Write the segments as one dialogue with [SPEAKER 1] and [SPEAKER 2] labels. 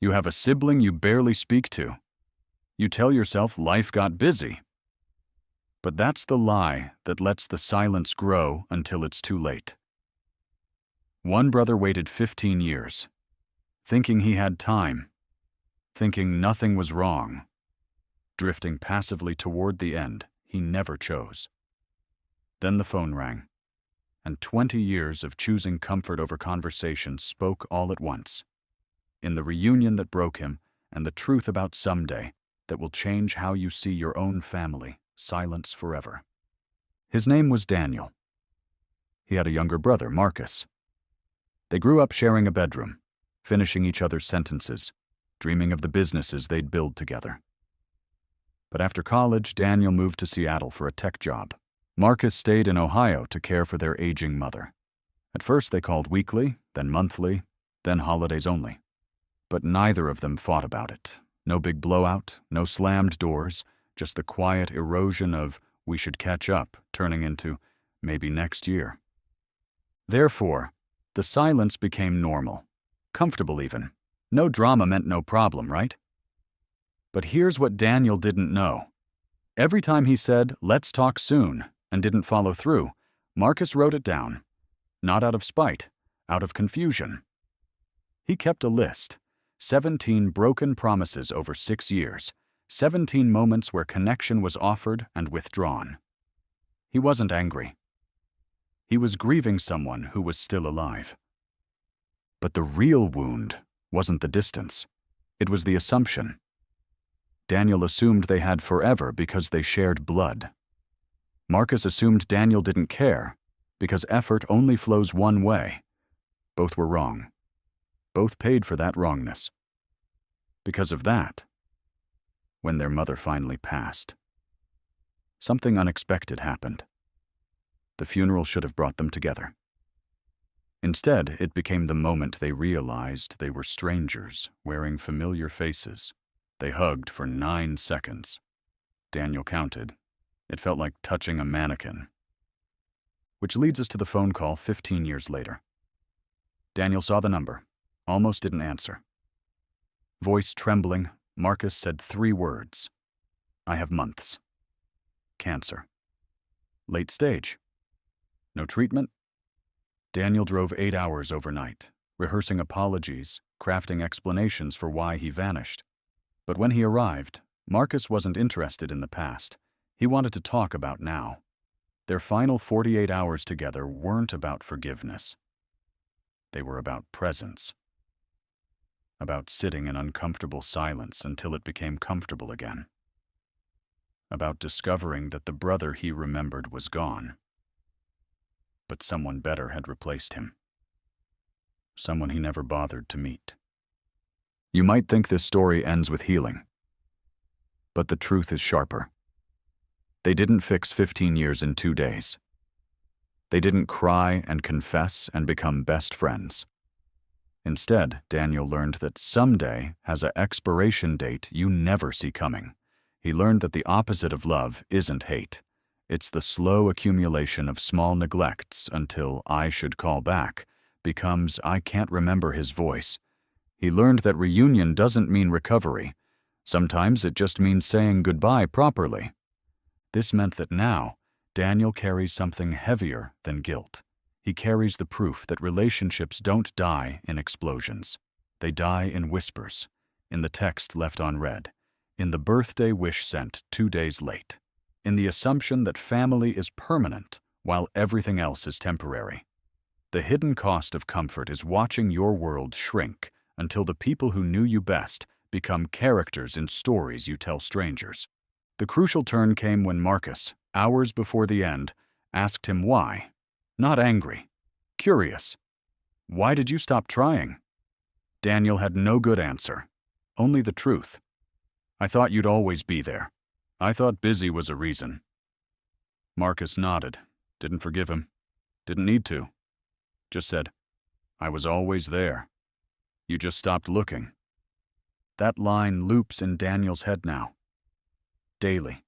[SPEAKER 1] You have a sibling you barely speak to. You tell yourself life got busy. But that's the lie that lets the silence grow until it's too late. One brother waited 15 years, thinking he had time, thinking nothing was wrong, drifting passively toward the end he never chose. Then the phone rang, and 20 years of choosing comfort over conversation spoke all at once, in the reunion that broke him and the truth about someday that will change how you see your own family, silence forever. His name was Daniel. He had a younger brother, Marcus. They grew up sharing a bedroom, finishing each other's sentences, dreaming of the businesses they'd build together. But after college, Daniel moved to Seattle for a tech job. Marcus stayed in Ohio to care for their aging mother. At first they called weekly, then monthly, then holidays only. But neither of them fought about it. No big blowout, no slammed doors, just the quiet erosion of "we should catch up" turning into "maybe next year." Therefore, the silence became normal, comfortable even. No drama meant no problem, right? But here's what Daniel didn't know. Every time he said, "let's talk soon," and didn't follow through, Marcus wrote it down. Not out of spite, out of confusion. He kept a list. 17 broken promises over 6 years. 17 moments where connection was offered and withdrawn. He wasn't angry. He was grieving someone who was still alive. But the real wound wasn't the distance. It was the assumption. Daniel assumed they had forever because they shared blood. Marcus assumed Daniel didn't care because effort only flows one way. Both were wrong. Both paid for that wrongness. Because of that, when their mother finally passed, something unexpected happened. The funeral should have brought them together. Instead, it became the moment they realized they were strangers, wearing familiar faces. They hugged for 9 seconds. Daniel counted. It felt like touching a mannequin. Which leads us to the phone call 15 years later. Daniel saw the number, almost didn't answer. Voice trembling, Marcus said 3 words. "I have months. Cancer. Late stage. No treatment?" Daniel drove 8 hours overnight, rehearsing apologies, crafting explanations for why he vanished. But when he arrived, Marcus wasn't interested in the past. He wanted to talk about now. Their final 48 hours together weren't about forgiveness. They were about presence. About sitting in uncomfortable silence until it became comfortable again. About discovering that the brother he remembered was gone. But someone better had replaced him. Someone he never bothered to meet. You might think this story ends with healing. But the truth is sharper. They didn't fix 15 years in 2 days. They didn't cry and confess and become best friends. Instead, Daniel learned that someday has an expiration date you never see coming. He learned that the opposite of love isn't hate. It's the slow accumulation of small neglects until "I should call back" becomes "I can't remember his voice." He learned that reunion doesn't mean recovery. Sometimes it just means saying goodbye properly. This meant that now, Daniel carries something heavier than guilt. He carries the proof that relationships don't die in explosions. They die in whispers, in the text left unread, in the birthday wish sent 2 days late, in the assumption that family is permanent while everything else is temporary. The hidden cost of comfort is watching your world shrink until the people who knew you best become characters in stories you tell strangers. The crucial turn came when Marcus, hours before the end, asked him why. Not angry, curious. "Why did you stop trying?" Daniel had no good answer, only the truth. "I thought you'd always be there. I thought busy was a reason." Marcus nodded, didn't forgive him, didn't need to. Just said, "I was always there. You just stopped looking." That line loops in Daniel's head now. Daily.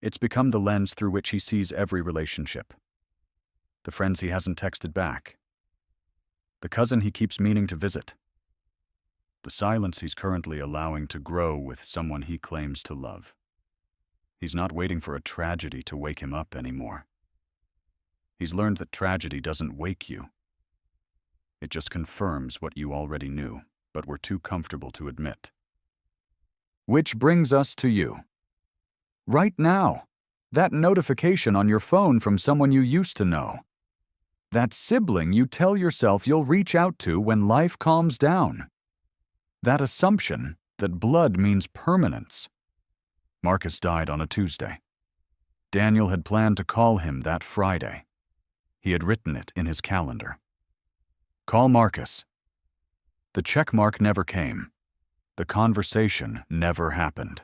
[SPEAKER 1] It's become the lens through which he sees every relationship. The friends he hasn't texted back. The cousin he keeps meaning to visit. The silence he's currently allowing to grow with someone he claims to love. He's not waiting for a tragedy to wake him up anymore. He's learned that tragedy doesn't wake you. It just confirms what you already knew, but were too comfortable to admit. Which brings us to you. Right now, that notification on your phone from someone you used to know. That sibling you tell yourself you'll reach out to when life calms down. That assumption that blood means permanence. Marcus died on a Tuesday. Daniel had planned to call him that Friday. He had written it in his calendar. Call Marcus. The check mark never came. The conversation never happened.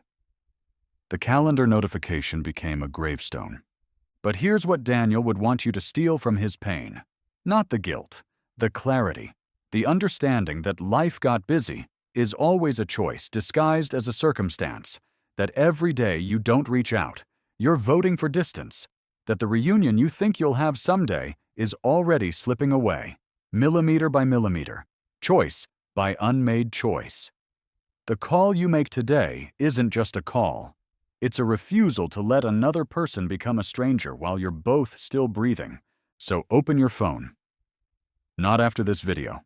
[SPEAKER 1] The calendar notification became a gravestone. But here's what Daniel would want you to steal from his pain. Not the guilt, the clarity, the understanding that life got busy is always a choice disguised as a circumstance, that every day you don't reach out, you're voting for distance, that the reunion you think you'll have someday is already slipping away, millimeter by millimeter, choice by unmade choice. The call you make today isn't just a call. It's a refusal to let another person become a stranger while you're both still breathing. So open your phone. Not after this video.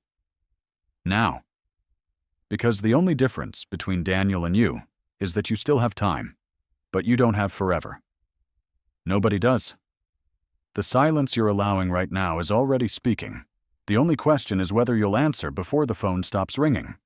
[SPEAKER 1] Now. Because the only difference between Daniel and you is that you still have time, but you don't have forever. Nobody does. The silence you're allowing right now is already speaking. The only question is whether you'll answer before the phone stops ringing.